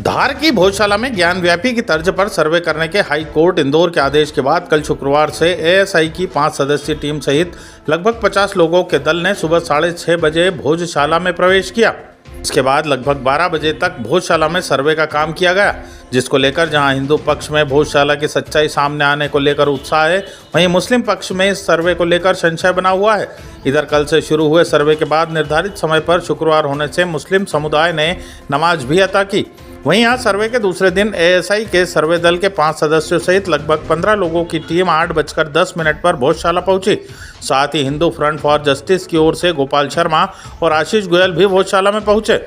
धार की भोजशाला में ज्ञानव्यापी की तर्ज पर सर्वे करने के हाई कोर्ट इंदौर के आदेश के बाद कल शुक्रवार से एएसआई की 5 सदस्यीय टीम सहित लगभग 50 लोगों के दल ने सुबह 6:30 बजे भोजशाला में प्रवेश किया। इसके बाद लगभग 12 बजे तक भोजशाला में सर्वे का काम किया गया, जिसको लेकर जहां हिंदू पक्ष में भोजशाला की सच्चाई सामने आने को लेकर उत्साह है, वहीं मुस्लिम पक्ष में इस सर्वे को लेकर संशय बना हुआ है। इधर कल से शुरू हुए सर्वे के बाद निर्धारित समय पर शुक्रवार होने से मुस्लिम समुदाय ने नमाज भी अता की। वहीं आज सर्वे के दूसरे दिन एएसआई के सर्वे दल के 5 सदस्यों सहित लगभग 15 लोगों की टीम 8:10 पर भोजशाला पहुंची। साथ ही हिंदू फ्रंट फॉर जस्टिस की ओर से गोपाल शर्मा और आशीष गोयल भी भोजशाला में पहुंचे।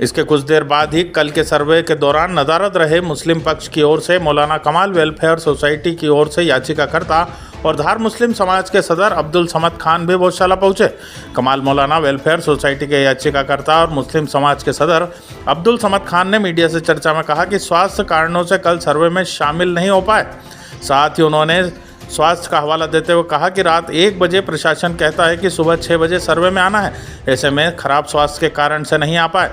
इसके कुछ देर बाद ही कल के सर्वे के दौरान नदारद रहे मुस्लिम पक्ष की ओर से मौलाना कमाल वेलफेयर सोसाइटी की ओर से याचिकाकर्ता और धार मुस्लिम समाज के सदर अब्दुल समद खान भी भोजशाला पहुंचे। कमाल मौलाना वेलफेयर सोसाइटी के याचिकाकर्ता और मुस्लिम समाज के सदर अब्दुल समद खान ने मीडिया से चर्चा में कहा कि स्वास्थ्य कारणों से कल सर्वे में शामिल नहीं हो पाए। साथ ही उन्होंने स्वास्थ्य का हवाला देते हुए कहा कि रात 1 बजे प्रशासन कहता है कि सुबह 6 बजे सर्वे में आना है, ऐसे में खराब स्वास्थ्य के कारण से नहीं आ पाए।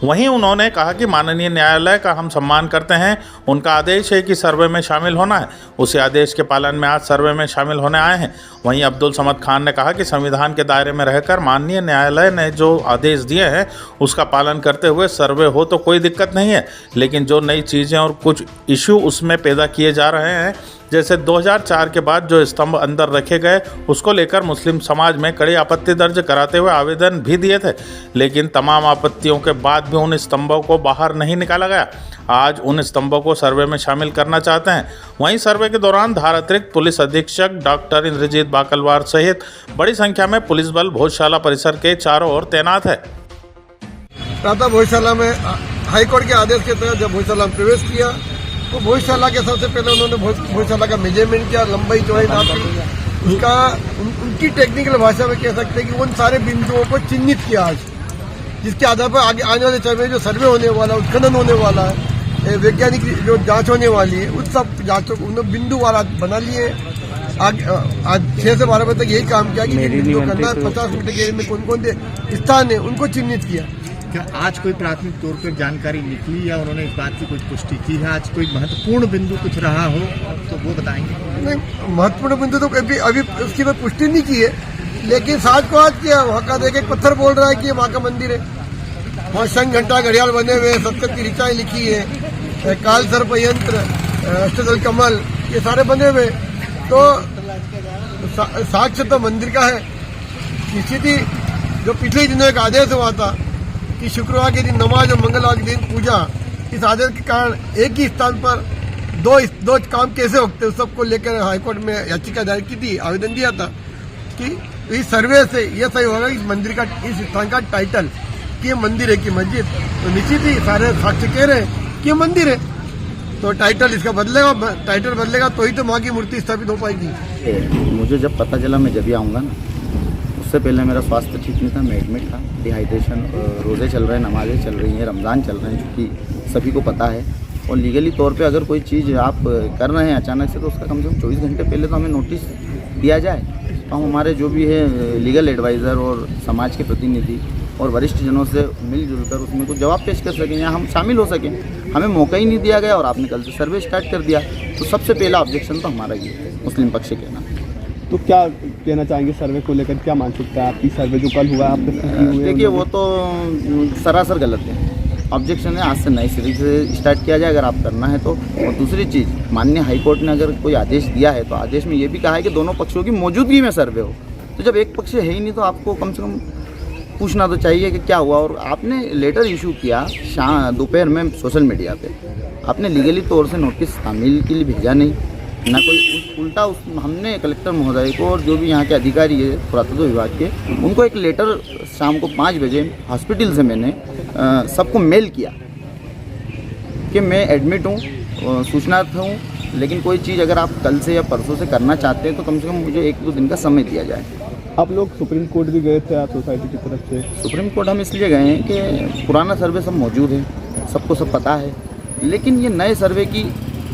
वहीं उन्होंने कहा कि माननीय न्यायालय का हम सम्मान करते हैं, उनका आदेश है कि सर्वे में शामिल होना है, उसी आदेश के पालन में आज सर्वे में शामिल होने आए हैं। वहीं अब्दुल समद खान ने कहा कि संविधान के दायरे में रहकर माननीय न्यायालय ने जो आदेश दिए हैं उसका पालन करते हुए सर्वे हो तो कोई दिक्कत नहीं है, लेकिन जो नई चीज़ें और कुछ इशू उसमें पैदा किए जा रहे हैं, जैसे 2004 के बाद जो स्तंभ अंदर रखे गए उसको लेकर मुस्लिम समाज में कड़ी आपत्ति दर्ज कराते हुए आवेदन भी दिए थे, लेकिन तमाम आपत्तियों के बाद भी उन स्तंभों को बाहर नहीं निकाला गया। आज उन स्तंभों को सर्वे में शामिल करना चाहते हैं। वहीं सर्वे के दौरान धार अतिरिक्त पुलिस अधीक्षक डॉक्टर इंद्रजीत बाकलवार सहित बड़ी संख्या में पुलिस बल भोजशाला परिसर के चारों ओर तैनात है। प्रातः भोजशाला में हाईकोर्ट के आदेश के तहत जब भोजशाला में प्रवेश किया तो भोजशाला के सबसे पहले उन्होंने भोजशाला का मेजरमेंट किया, लंबाई चौड़ाई नापी। उसका उनकी टेक्निकल भाषा में कह सकते हैं कि उन सारे बिंदुओं को चिन्हित किया आज, जिसके आधार पर आगे आने वाले समय में जो सर्वे होने वाला है, उत्खनन होने वाला है, वैज्ञानिक जो जांच होने वाली है, उस सब जांचों को उन्होंने बिंदु वाला बना लिए। आज 6 से 12 बजे तक यही काम किया कि बिंदु करना 50 मीटर के एरिया में कौन कौन से स्थान है उनको चिन्हित किया। क्या आज कोई प्राथमिक तौर पर जानकारी निकली या उन्होंने इस बात की कुछ पुष्टि की है? आज कोई महत्वपूर्ण बिंदु कुछ रहा हो तो वो बताएंगे। नहीं, महत्वपूर्ण बिंदु तो अभी उसकी तो पुष्टि नहीं की है, लेकिन साज को आज किया। वहाँ का देख एक पत्थर बोल रहा है कि वहाँ का मंदिर है, वहाँ शंख घंटा घड़ियाल बने हुए, सतकत की ऋचाएं लिखी है, काल सर्प यंत्र, अष्टदल कमल, ये सारे बने हुए। तो साक्ष्य तो मंदिर का है। निश्चित ही जो पिछले दिनों एक आदेश हुआ था कि शुक्रवार के दिन नमाज और मंगलवार के दिन पूजा, इस आदेश के कारण एक ही स्थान पर दो काम कैसे होते हैं, सबको लेकर हाईकोर्ट में याचिका दायर की थी, आवेदन दिया था कि इस सर्वे से यह सही होगा इस मंदिर का, इस स्थान का टाइटल कि ये मंदिर है कि मस्जिद। तो निश्चित ही सारे साक्ष्य कह रहे हैं कि ये मंदिर है, तो टाइटल इसका बदलेगा, टाइटल बदलेगा तो ही तो माँ की मूर्ति स्थापित हो पाएगी। मुझे जब पता चला मैं जब ही आऊँगा ना, उससे पहले मेरा स्वास्थ्य ठीक नहीं था, मैं एडमिट था, डिहाइड्रेशन, रोज़े चल रहे हैं, नमाज़ें चल रही हैं, रमज़ान चल रहे हैं, चूँकि सभी को पता है। और लीगली तौर पे अगर कोई चीज़ आप कर रहे हैं अचानक से तो उसका कम से कम 24 घंटे पहले तो हमें नोटिस दिया जाए, तो हम हमारे जो भी है लीगल एडवाइज़र और समाज के प्रतिनिधि और वरिष्ठ जनों से मिलजुल कर उसमें कुछ जवाब पेश कर सकें या हम शामिल हो सकें। हमें मौका ही नहीं दिया गया और आपने कल से सर्वे स्टार्ट कर दिया, तो सबसे पहला ऑब्जेक्शन तो हमारा ये है, मुस्लिम पक्ष के ना। तो क्या कहना चाहेंगे सर्वे को लेकर, क्या मानसिकता है आपकी? सर्वे जो कल हुआ आपने देखिए वो तो सरासर गलत है। ऑब्जेक्शन है, आज से नए सिरे से स्टार्ट किया जाए अगर आप करना है तो। और दूसरी चीज़, माननीय हाईकोर्ट ने अगर कोई आदेश दिया है तो आदेश में ये भी कहा है कि दोनों पक्षों की मौजूदगी में सर्वे हो। तो जब एक पक्ष है ही नहीं तो आपको कम से कम पूछना तो चाहिए कि क्या हुआ। और आपने लेटर इशू किया दोपहर में सोशल मीडिया पे, आपने लीगली तौर से नोटिस तामील के लिए भेजा नहीं ना कोई उल्टा। हमने कलेक्टर महोदय को और जो भी यहाँ के अधिकारी है पुरातत्व विभाग के, उनको एक लेटर शाम को 5 बजे हॉस्पिटल से मैंने सबको मेल किया कि मैं एडमिट हूँ, सूचनार्थ हूँ, लेकिन कोई चीज़ अगर आप कल से या परसों से करना चाहते हैं तो कम से कम मुझे 1-2 दिन का समय दिया जाए। आप लोग सुप्रीम कोर्ट भी गए थे आप सोसाइटी की तरफ से? सुप्रीम कोर्ट हम इसलिए गए हैं कि पुराना सर्वे सब मौजूद है, सबको सब पता है, लेकिन ये नए सर्वे की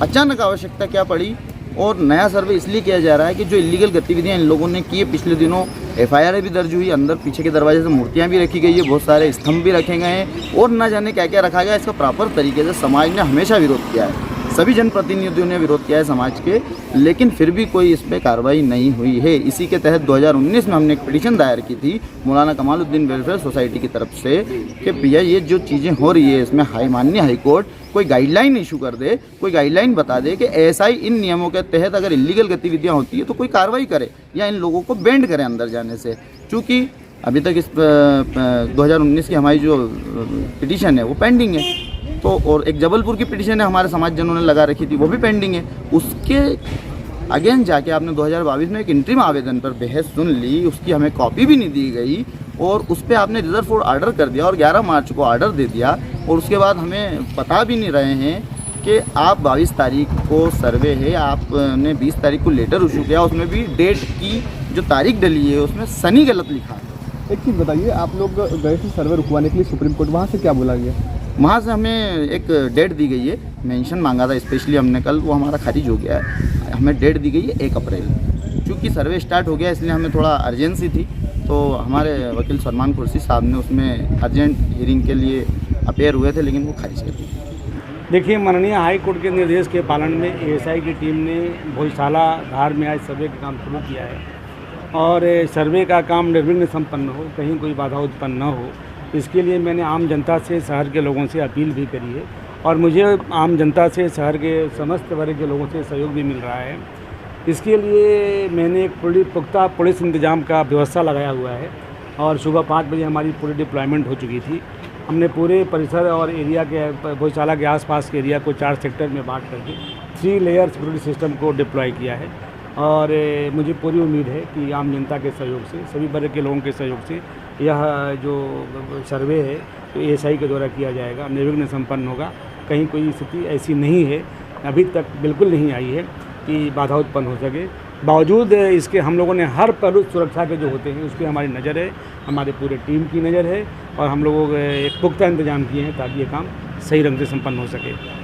अचानक आवश्यकता क्या पड़ी और नया सर्वे इसलिए किया जा रहा है कि जो इलीगल गतिविधियां इन लोगों ने की है, पिछले दिनों एफआईआर भी दर्ज हुई, अंदर पीछे के दरवाजे से मूर्तियां भी रखी गई है, बहुत सारे स्तंभ भी रखे गए हैं और न जाने क्या क्या रखा गया। इसका प्रॉपर तरीके से समाज ने हमेशा विरोध किया है, सभी जनप्रतिनिधियों ने विरोध किया है समाज के, लेकिन फिर भी कोई इस पर कार्रवाई नहीं हुई है। इसी के तहत 2019 में हमने एक पिटीशन दायर की थी मौलाना कमालुद्दीन वेलफेयर सोसाइटी की तरफ से कि भैया ये जो चीज़ें हो रही है इसमें माननीय हाईकोर्ट कोई गाइडलाइन इशू कर दे, कोई गाइडलाइन बता दे कि एएसआई इन नियमों के तहत अगर इलीगल गतिविधियां होती है तो कोई कार्रवाई करे या इन लोगों को बैंड करे अंदर जाने से। चूँकि अभी तक इस 2019 की हमारी जो पिटीशन है वो पेंडिंग है, तो और एक जबलपुर की पिटीशन है हमारे समाजजनों ने लगा रखी थी वो भी पेंडिंग है। उसके अगेन जाके आपने 2022 में एक इंटरिम आवेदन पर बहस सुन ली, उसकी हमें कॉपी भी नहीं दी गई और उस पर आपने रिजर्व फॉर ऑर्डर कर दिया और 11 मार्च को ऑर्डर दे दिया और उसके बाद हमें बता भी नहीं रहे हैं कि आप 22 तारीख को सर्वे है, आपने 20 तारीख को लेटर इशू किया, उसमें भी डेट की जो तारीख डली है उसमें सनी गलत लिखा है। एक चीज़ बताइए, आप लोग गए थे सर्वे रुकवाने के लिए सुप्रीम कोर्ट, वहाँ से क्या बोला गया? वहाँ से हमें एक डेट दी गई है, मेंशन मांगा था स्पेशली हमने कल, वो हमारा खारिज हो गया है। हमें डेट दी गई है 1 अप्रैल। चूँकि सर्वे स्टार्ट हो गया इसलिए हमें थोड़ा अर्जेंसी थी, तो हमारे वकील सलमान कुर्सी साहब ने उसमें अर्जेंट हियरिंग के लिए अपेयर हुए थे, लेकिन वो खारिज कर दी। देखिए, माननीय हाई कोर्ट के निर्देश के पालन में एएसआई की टीम ने भोजशाला धार में आज सर्वे का काम शुरू किया है और सर्वे का काम निर्विघ्न संपन्न हो, कहीं कोई बाधा उत्पन्न न हो, इसके लिए मैंने आम जनता से, शहर के लोगों से अपील भी करी है और मुझे आम जनता से, शहर के समस्त वर्ग के लोगों से सहयोग भी मिल रहा है। इसके लिए मैंने एक पुख्ता पुलिस इंतजाम का व्यवस्था लगाया हुआ है और सुबह 5 बजे हमारी पूरी डिप्लॉयमेंट हो चुकी थी। हमने पूरे परिसर और एरिया के भोजशाला के आसपास के एरिया को 4 सेक्टर में बांट करके 3 लेयर सिक्योरिटी सिस्टम को डिप्लॉय किया है और मुझे पूरी उम्मीद है कि आम जनता के सहयोग से, सभी वर्ग के लोगों के सहयोग से यह जो सर्वे है तो एएसआई के द्वारा किया जाएगा, निर्विघ्न संपन्न होगा। कहीं कोई स्थिति ऐसी नहीं है, अभी तक बिल्कुल नहीं आई है कि बाधा उत्पन्न हो सके। बावजूद इसके हम लोगों ने हर पहलू सुरक्षा के जो होते हैं उस पर हमारी नज़र है, हमारे पूरे टीम की नज़र है और हम लोगों के एक पुख्ता इंतजाम किए हैं ताकि ये काम सही रंग से संपन्न हो सके।